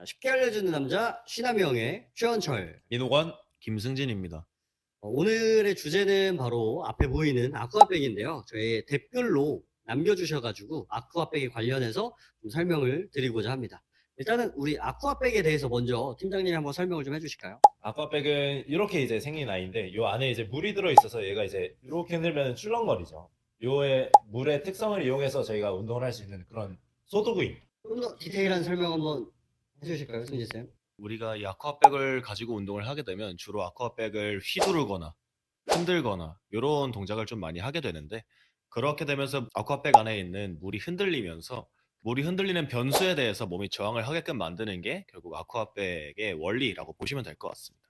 쉽게 알려주는 남자 쉬남형의 최원철. 민호건 김승진입니다. 오늘의 주제는 바로 앞에 보이는 아쿠아백인데요. 저희 댓글로 남겨주셔가지고 아쿠아백에 관련해서 좀 설명을 드리고자 합니다. 일단은 우리 아쿠아백에 대해서 먼저 팀장님이 한번 설명을 좀 해주실까요? 아쿠아백은 이렇게 이제 생긴 아이인데 요 안에 이제 물이 들어 있어서 얘가 이제 이렇게 흔들면 출렁거리죠. 요의 물의 특성을 이용해서 저희가 운동을 할 수 있는 그런 소도구입니다. 좀 더 디테일한 설명 한번 해주실까요, 승진쌤? 우리가 이 아쿠아백을 가지고 운동을 하게 되면 주로 아쿠아백을 휘두르거나 흔들거나 이런 동작을 좀 많이 하게 되는데, 그렇게 되면서 아쿠아백 안에 있는 물이 흔들리면서 물이 흔들리는 변수에 대해서 몸이 저항을 하게끔 만드는 게 결국 아쿠아백의 원리라고 보시면 될 것 같습니다.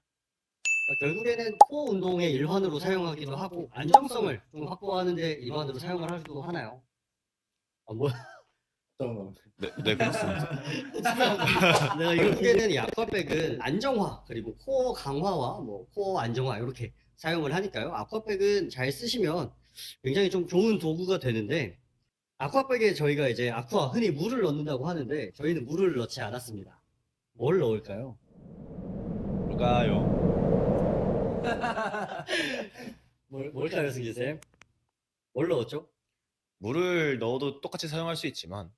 결국에는 코어 운동의 일환으로 사용하기도 하고 안정성을 좀 확보하는데 일환으로 사용을 하기도 하나요? 뭐 네, 그렇습니다. 내가 결국에는 이 아쿠아백은 안정화 그리고 코어 강화와 뭐 코어 안정화 이렇게 사용을 하니까요. 아쿠아백은 잘 쓰시면 굉장히 좀 좋은 도구가 되는데, 아쿠아백에 저희가 이제 아쿠아 흔히 물을 넣는다고 하는데 저희는 물을 넣지 않았습니다. 뭘 넣을까요? 뭘까요? 뭘까요, 승기쌤? 뭘 넣었죠? 물을 넣어도 똑같이 사용할 수 있지만,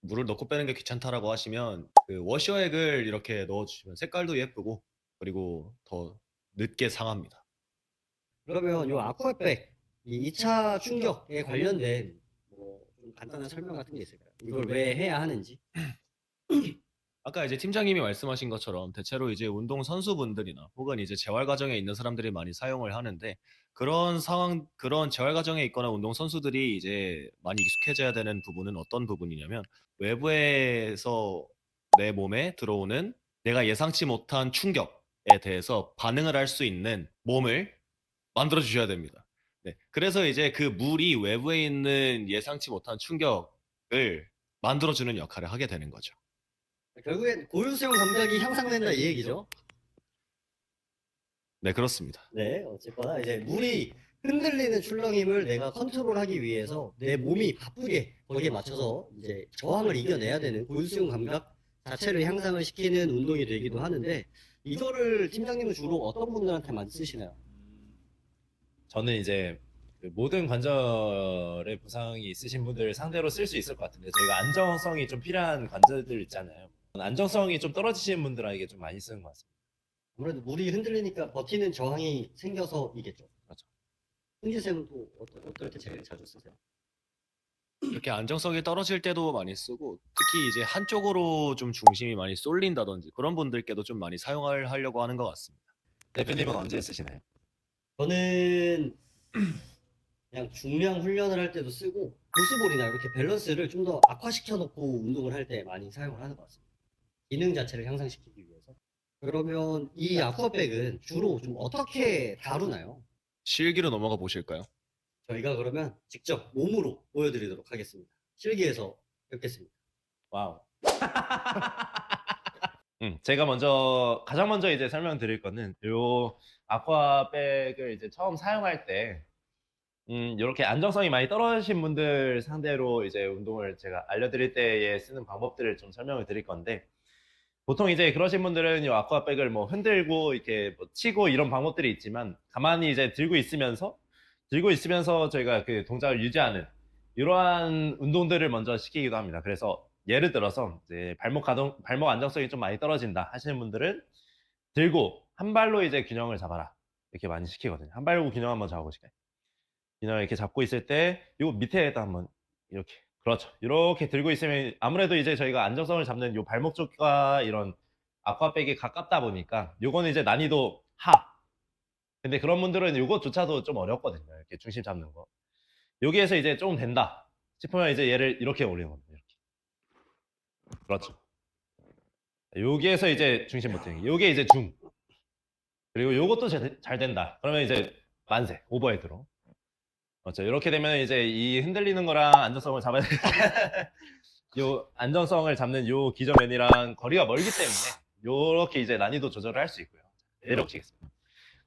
물을 넣고 빼는 게 귀찮다라고 하시면 그 워셔액을 이렇게 넣어주시면 색깔도 예쁘고 그리고 더 늦게 상합니다. 그러면 요 아쿠아백 이 2차 충격에 관련된 뭐 좀 간단한 설명 같은 게 있을까요? 이걸 왜 해야 하는지? 아까 이제 팀장님이 말씀하신 것처럼 대체로 이제 운동 선수분들이나 혹은 이제 재활 과정에 있는 사람들이 많이 사용을 하는데, 그런 재활 과정에 있거나 운동 선수들이 이제 많이 익숙해져야 되는 부분은 어떤 부분이냐면, 외부에서 내 몸에 들어오는 내가 예상치 못한 충격에 대해서 반응을 할 수 있는 몸을 만들어 주셔야 됩니다. 네. 그래서 이제 그 물이 외부에 있는 예상치 못한 충격을 만들어 주는 역할을 하게 되는 거죠. 결국엔 고유수용 감각이 향상된다 이 얘기죠. 네, 그렇습니다. 네, 어쨌거나 이제 물이 흔들리는 출렁임을 내가 컨트롤하기 위해서 내 몸이 바쁘게 거기에 맞춰서 이제 저항을 이겨내야 되는 고유수용 감각 자체를 향상을 시키는 운동이 되기도 하는데, 이거를 팀장님은 주로 어떤 분들한테 많이 쓰시나요? 저는 이제 그 모든 관절에 부상이 있으신 분들 상대로 쓸 수 있을 것 같은데, 저희가 안정성이 좀 필요한 관절들 있잖아요. 안정성이 좀 떨어지시는 분들에게 좀 많이 쓰는 것 같습니다. 아무래도 물이 흔들리니까 버티는 저항이 생겨서이겠죠. 그렇죠. 승지쌤은 또 어떨 때 제일 자주 쓰세요? 이렇게 안정성이 떨어질 때도 많이 쓰고, 특히 이제 한쪽으로 좀 중심이 많이 쏠린다든지 그런 분들께도 좀 많이 사용을 하려고 하는 것 같습니다. 대표님은 언제 쓰시나요? 저는 그냥 중량 훈련을 할 때도 쓰고 보스볼이나 이렇게 밸런스를 좀 더 악화시켜 놓고 운동을 할 때 많이 사용을 하는 것 같습니다. 기능 자체를 향상시키기 위해서. 그러면 이 아쿠아백은 주로 좀 어떻게 다루나요? 실기로 넘어가 보실까요? 저희가 그러면 직접 몸으로 보여드리도록 하겠습니다. 실기에서 뵙겠습니다. 와우. 제가 가장 먼저 이제 설명드릴 거는 요 아쿠아백을 이제 처음 사용할 때, 이렇게 안정성이 많이 떨어지신 분들 상대로 이제 운동을 제가 알려드릴 때에 쓰는 방법들을 좀 설명을 드릴 건데, 보통 이제 그러신 분들은 이 아쿠아백을 뭐 흔들고 이렇게 뭐 치고 이런 방법들이 있지만, 가만히 이제 들고 있으면서 저희가 그 동작을 유지하는 이러한 운동들을 먼저 시키기도 합니다. 그래서 예를 들어서 이제 발목 안정성이 좀 많이 떨어진다 하시는 분들은 들고 한 발로 이제 균형을 잡아라 이렇게 많이 시키거든요. 한 발로 균형 한번 잡아보실까요? 균형을 이렇게 잡고 있을 때 요 밑에다 한번 이렇게, 그렇죠. 이렇게 들고 있으면 아무래도 이제 저희가 안정성을 잡는 요 발목 쪽과 이런 아쿠아백이 가깝다 보니까 요거는 이제 난이도 하. 근데 그런 분들은 요것조차도 좀 어렵거든요. 이렇게 중심 잡는 거. 여기에서 이제 좀 된다 싶으면 이제 얘를 이렇게 올리는 겁니다. 이렇게. 그렇죠. 여기에서 이제 중심 못 잡기. 요게 이제 중. 그리고 요것도 잘 된다. 그러면 이제 만세, 오버헤드로. 그렇죠. 이렇게 되면 이제 이 흔들리는 거랑 안정성을 잡아야 돼. 요 안정성을 잡는 요 기저면이랑 거리가 멀기 때문에 요렇게 이제 난이도 조절을 할 수 있고요. 내려치겠습니다.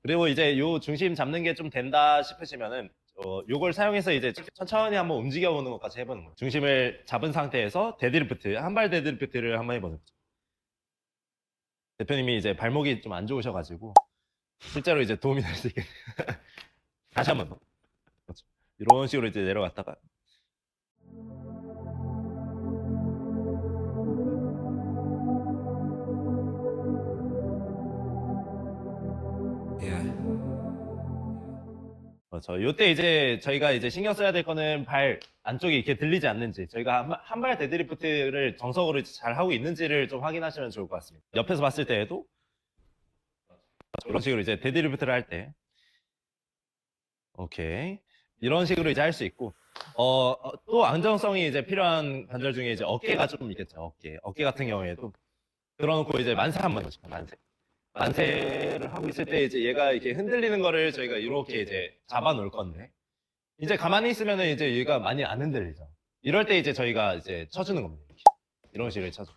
그리고 이제 요 중심 잡는 게 좀 된다 싶으시면은 요걸 사용해서 이제 천천히 한번 움직여 보는 것까지 해보는 거예요. 중심을 잡은 상태에서 데드리프트, 한 발 데드리프트를 한번 해보는 거죠. 대표님이 이제 발목이 좀 안 좋으셔가지고 실제로 이제 도움이 될 수 있게 다시 한번 더. 그렇죠. 이런 식으로 이제 내려갔다가 그렇죠. 요때 이제 저희가 이제 신경 써야 될 거는 발 안쪽이 이렇게 들리지 않는지, 저희가 한 발 데드리프트를 정석으로 잘 하고 있는지를 좀 확인하시면 좋을 것 같습니다. 옆에서 봤을 때에도 이런 식으로 이제 데드리프트를 할 때, 오케이, 이런 식으로 이제 할 수 있고, 또 안정성이 이제 필요한 관절 중에 이제 어깨가 좀 있겠죠. 어깨 같은 경우에도 들어놓고 이제 만세 한번 넣죠. 만세를 하고 있을 때 이제 얘가 이렇게 흔들리는 거를 저희가 이렇게 이제 잡아 놓을 건데, 이제 가만히 있으면은 이제 얘가 많이 안 흔들리죠. 이럴 때 이제 저희가 이제 쳐주는 겁니다. 이렇게. 이런 식으로 쳐줘.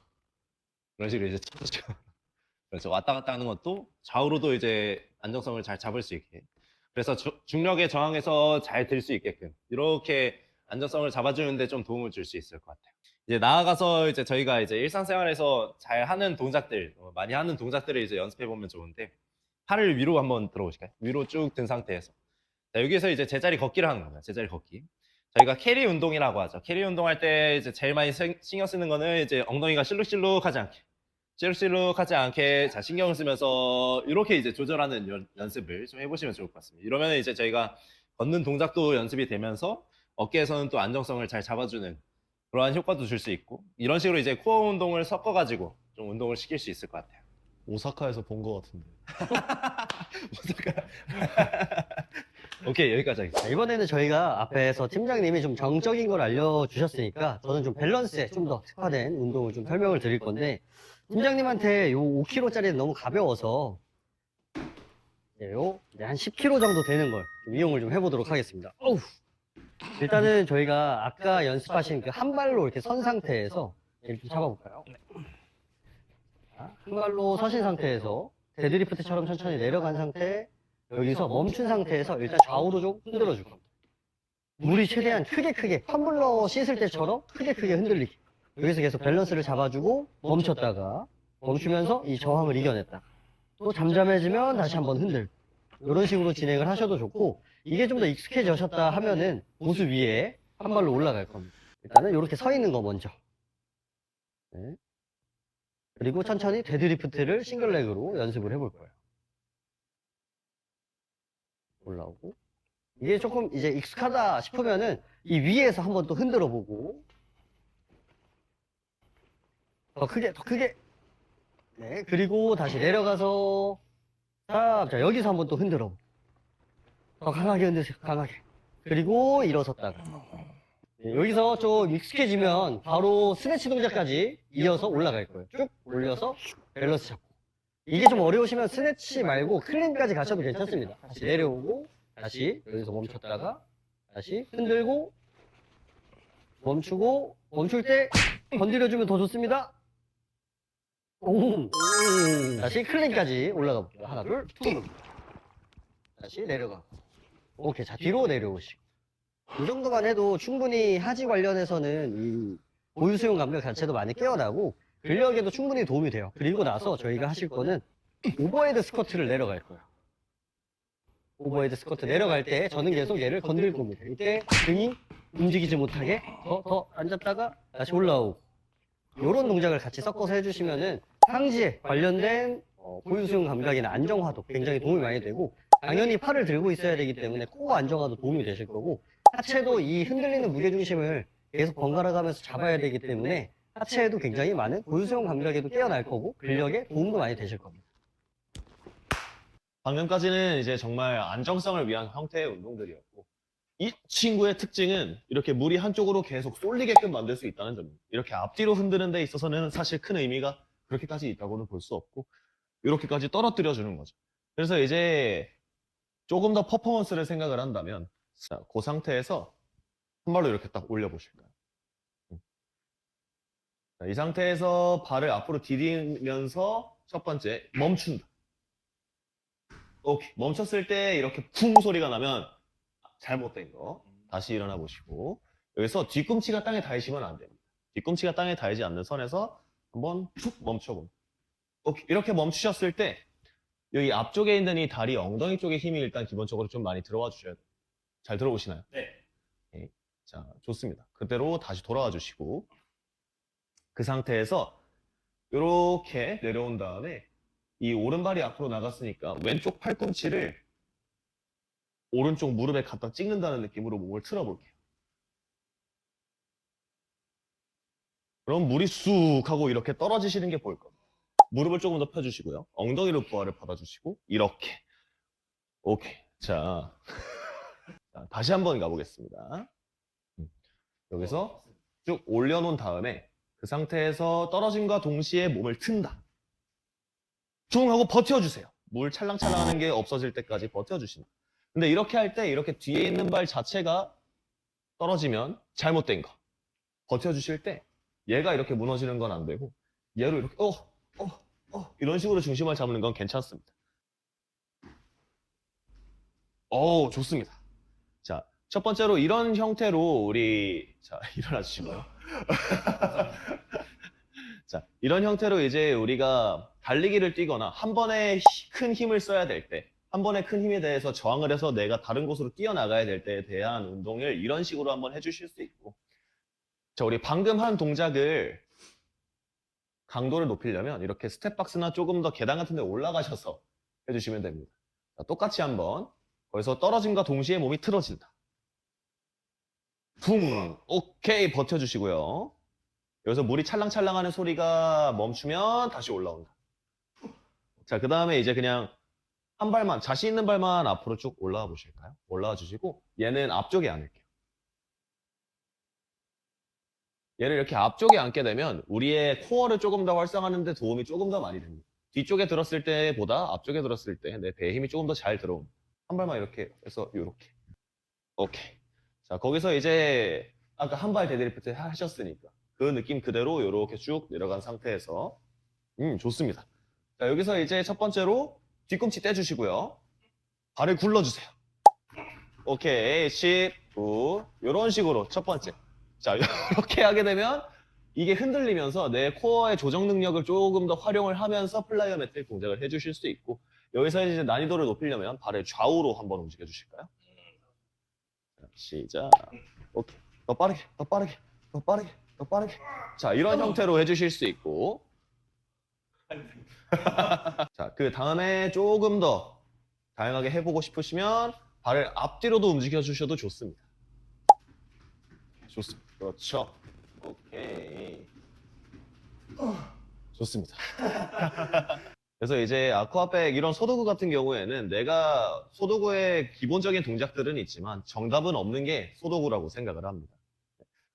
이런 식으로 이제 쳐주죠. 그래서 왔다 갔다 하는 것도 좌우로도 이제 안정성을 잘 잡을 수 있게. 그래서 중력에 저항해서 잘 들 수 있게끔 이렇게 안정성을 잡아주는데 좀 도움을 줄 수 있을 것 같아요. 이제 나아가서 이제 저희가 이제 일상생활에서 잘 하는 동작들, 많이 하는 동작들을 이제 연습해 보면 좋은데, 팔을 위로 한번 들어보실까요? 위로 쭉 든 상태에서. 자, 여기서 이제 제자리 걷기를 하는 겁니다. 제자리 걷기. 저희가 캐리 운동이라고 하죠. 캐리 운동할 때 이제 제일 많이 신경 쓰는 거는 이제 엉덩이가 실룩실룩하지 않게. 실룩실룩하지 않게 자, 신경을 쓰면서 이렇게 이제 조절하는 연습을 좀 해보시면 좋을 것 같습니다. 이러면 이제 저희가 걷는 동작도 연습이 되면서 어깨에서는 또 안정성을 잘 잡아주는 그러한 효과도 줄 수 있고, 이런 식으로 이제 코어 운동을 섞어가지고 좀 운동을 시킬 수 있을 것 같아요. 오사카에서 본 것 같은데. 오케이, 여기까지 하겠습니다. 자, 이번에는 저희가 앞에서 팀장님이 좀 정적인 걸 알려주셨으니까 저는 좀 밸런스에 좀 더 특화된 운동을 좀 설명을 드릴 건데, 팀장님한테 요 5kg짜리는 너무 가벼워서 한 10kg 정도 되는 걸 좀 이용을 좀 해보도록 하겠습니다. 어우. 일단은 저희가 아까 연습하신 그 한 발로 이렇게 선 상태에서 얘를 좀 잡아볼까요? 자, 한 발로 서신 상태에서 데드리프트처럼 천천히 내려간 상태, 여기서 멈춘 상태에서 일단 좌우로 좀 흔들어 줄 겁니다. 물이 최대한 크게 텀블러 씻을 때처럼 크게 흔들리게. 여기서 계속 밸런스를 잡아주고 멈췄다가 멈추면서 이 저항을 이겨냈다. 또 잠잠해지면 다시 한번 흔들. 이런 식으로 진행을 하셔도 좋고, 이게 좀 더 익숙해지셨다 하면은 보수 위에 한 발로 올라갈 겁니다. 일단은 이렇게 서 있는 거 먼저. 네. 그리고 천천히 데드리프트를 싱글레그로 연습을 해볼 거예요. 올라오고. 이게 조금 이제 익숙하다 싶으면은 이 위에서 한번 또 흔들어 보고, 더 크게. 네. 그리고 다시 내려가서, 자, 여기서 한번 또 흔들어 보고. 더 강하게 흔드세요. 강하게. 그리고 일어섰다가. 네, 여기서 좀 익숙해지면 바로 스네치 동작까지 이어서 올라갈 거예요. 쭉 올려서 밸런스 잡고. 이게 좀 어려우시면 스네치 말고 클린까지 가셔도 괜찮습니다. 다시 내려오고, 다시 여기서 멈췄다가, 다시 흔들고, 멈추고, 멈출 때 건드려주면 더 좋습니다. 오. 다시 클린까지 올라가 볼게요. 하나, 둘, 툭. 다시 내려가. 오케이. 자, 뒤로 내려오시고. 이 정도만 해도 충분히 하지 관련해서는 이 고유 수용 감각 자체도 많이 깨어나고 근력에도 충분히 도움이 돼요. 그리고 나서 저희가 하실 거는 오버헤드 스쿼트를 내려갈 거예요. 오버헤드 스쿼트 내려갈 때 저는 계속 얘를 건들 겁니다. 이때 등이 움직이지 못하게 더 앉았다가 다시 올라오고, 이런 동작을 같이 섞어서 해주시면은 상지에 관련된 고유 수용 감각이나 안정화도 굉장히 도움이 많이 되고, 당연히 팔을 들고 있어야 되기 때문에 코어 안정화도 도움이 되실 거고, 하체도 이 흔들리는 무게중심을 계속 번갈아 가면서 잡아야 되기 때문에 하체에도 굉장히 많은 고유 수용 감각에도 깨어날 거고 근력에 도움도 많이 되실 겁니다. 방금까지는 이제 정말 안정성을 위한 형태의 운동들이었고, 이 친구의 특징은 이렇게 물이 한쪽으로 계속 쏠리게끔 만들 수 있다는 점입니다. 이렇게 앞뒤로 흔드는 데 있어서는 사실 큰 의미가 그렇게까지 있다고는 볼 수 없고, 이렇게까지 떨어뜨려 주는 거죠. 그래서 이제 조금 더 퍼포먼스를 생각을 한다면, 자, 그 상태에서 한 발로 이렇게 딱 올려보실까요? 자, 이 상태에서 발을 앞으로 디디면서 첫 번째 멈춘다. 오케이. 멈췄을 때 이렇게 쿵 소리가 나면 잘못된 거. 다시 일어나 보시고, 여기서 뒤꿈치가 땅에 닿으시면 안 됩니다. 뒤꿈치가 땅에 닿지 않는 선에서 한번 툭 멈춰봅니다. 오케이. 이렇게 멈추셨을 때 여기 앞쪽에 있는 이 다리 엉덩이 쪽에 힘이 일단 기본적으로 좀 많이 들어와 주셔야 돼요. 잘 들어오시나요? 네. 오케이. 자, 좋습니다. 그대로 다시 돌아와 주시고 그 상태에서 이렇게 내려온 다음에 이 오른발이 앞으로 나갔으니까 왼쪽 팔꿈치를 오른쪽 무릎에 갖다 찍는다는 느낌으로 몸을 틀어볼게요. 그럼 물이 쑥 하고 이렇게 떨어지시는 게 보일 겁니다. 무릎을 조금 더 펴주시고요. 엉덩이로 부하를 받아주시고 이렇게. 오케이. 자, 자, 다시 한번 가보겠습니다. 여기서 쭉 올려놓은 다음에 그 상태에서 떨어짐과 동시에 몸을 튼다. 퉁 하고 버텨주세요. 물 찰랑찰랑하는 게 없어질 때까지 버텨주신다. 근데 이렇게 할 때 이렇게 뒤에 있는 발 자체가 떨어지면 잘못된 거. 버텨주실 때 얘가 이렇게 무너지는 건 안 되고 얘로 이렇게 이런 식으로 중심을 잡는 건 괜찮습니다. 좋습니다. 자, 첫 번째로 이런 형태로 우리 자 일어나 주시고요. 자, 이런 형태로 이제 우리가 달리기를 뛰거나 한 번에 큰 힘을 써야 될 때, 한 번에 큰 힘에 대해서 저항을 해서 내가 다른 곳으로 뛰어나가야 될 때에 대한 운동을 이런 식으로 한번 해주실 수 있고, 자, 우리 방금 한 동작을 강도를 높이려면 이렇게 스텝박스나 조금 더 계단 같은 데 올라가셔서 해주시면 됩니다. 자, 똑같이 한번 거기서 떨어짐과 동시에 몸이 틀어진다. 퉁! 오케이, 버텨주시고요. 여기서 물이 찰랑찰랑하는 소리가 멈추면 다시 올라온다. 자, 그 다음에 이제 그냥 한 발만, 자신 있는 발만 앞으로 쭉 올라와 보실까요? 올라와 주시고 얘는 앞쪽에 앉을게요. 얘를 이렇게 앞쪽에 앉게 되면 우리의 코어를 조금 더 활성화하는 데 도움이 조금 더 많이 됩니다. 뒤쪽에 들었을 때보다 앞쪽에 들었을 때 내 배에 힘이 조금 더 잘 들어옵니다. 한 발만 이렇게 해서 이렇게. 오케이. 자, 거기서 이제 아까 한 발 데드리프트 하셨으니까 그 느낌 그대로 이렇게 쭉 내려간 상태에서 좋습니다. 자, 여기서 이제 첫 번째로 뒤꿈치 떼주시고요. 발을 굴러주세요. 오케이, 10, 9 이런 식으로 첫 번째. 자, 이렇게 하게 되면 이게 흔들리면서 내 코어의 조정 능력을 조금 더 활용을 하면서 플라이어메트릭 동작을 해주실 수 있고, 여기서 이제 난이도를 높이려면 발을 좌우로 한번 움직여 주실까요? 자, 시작. 오케이. 더 빠르게, 더 빠르게, 더 빠르게, 더 빠르게. 자, 이런 형태로 해주실 수 있고. 자, 그 다음에 조금 더 다양하게 해보고 싶으시면 발을 앞뒤로도 움직여 주셔도 좋습니다. 좋습니다. 그렇죠. 오케이. 좋습니다. 그래서 이제 아쿠아백 이런 소도구 같은 경우에는 내가 소도구의 기본적인 동작들은 있지만 정답은 없는 게 소도구라고 생각을 합니다.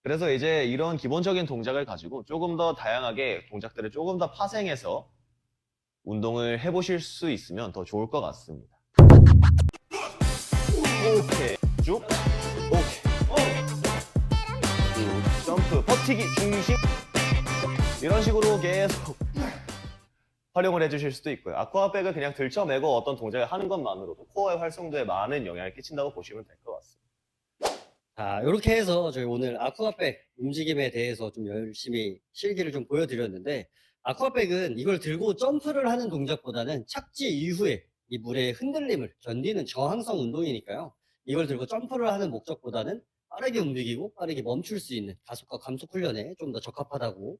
그래서 이제 이런 기본적인 동작을 가지고 조금 더 다양하게 동작들을 조금 더 파생해서 운동을 해보실 수 있으면 더 좋을 것 같습니다. 오케이. 쭉. 오케이. 쭉. 점프. 버티기. 중심. 이런 식으로 계속 활용을 해주실 수도 있고요. 아쿠아백을 그냥 들쳐매고 어떤 동작을 하는 것만으로도 코어의 활성도에 많은 영향을 끼친다고 보시면 될 것 같습니다. 자, 이렇게 해서 저희 오늘 아쿠아백 움직임에 대해서 좀 열심히 실기를 좀 보여드렸는데, 아쿠아백은 이걸 들고 점프를 하는 동작보다는 착지 이후에 이 물의 흔들림을 견디는 저항성 운동이니까요. 이걸 들고 점프를 하는 목적보다는 빠르게 움직이고 빠르게 멈출 수 있는 가속과 감속 훈련에 좀 더 적합하다고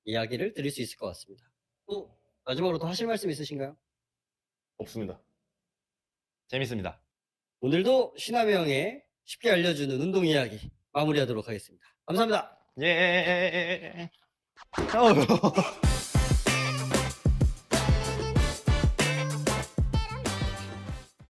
이야기를 드릴 수 있을 것 같습니다. 또 마지막으로 더 하실 말씀 있으신가요? 없습니다. 재밌습니다. 오늘도 신하배 형의 쉽게 알려주는 운동 이야기 마무리하도록 하겠습니다. 감사합니다. 예.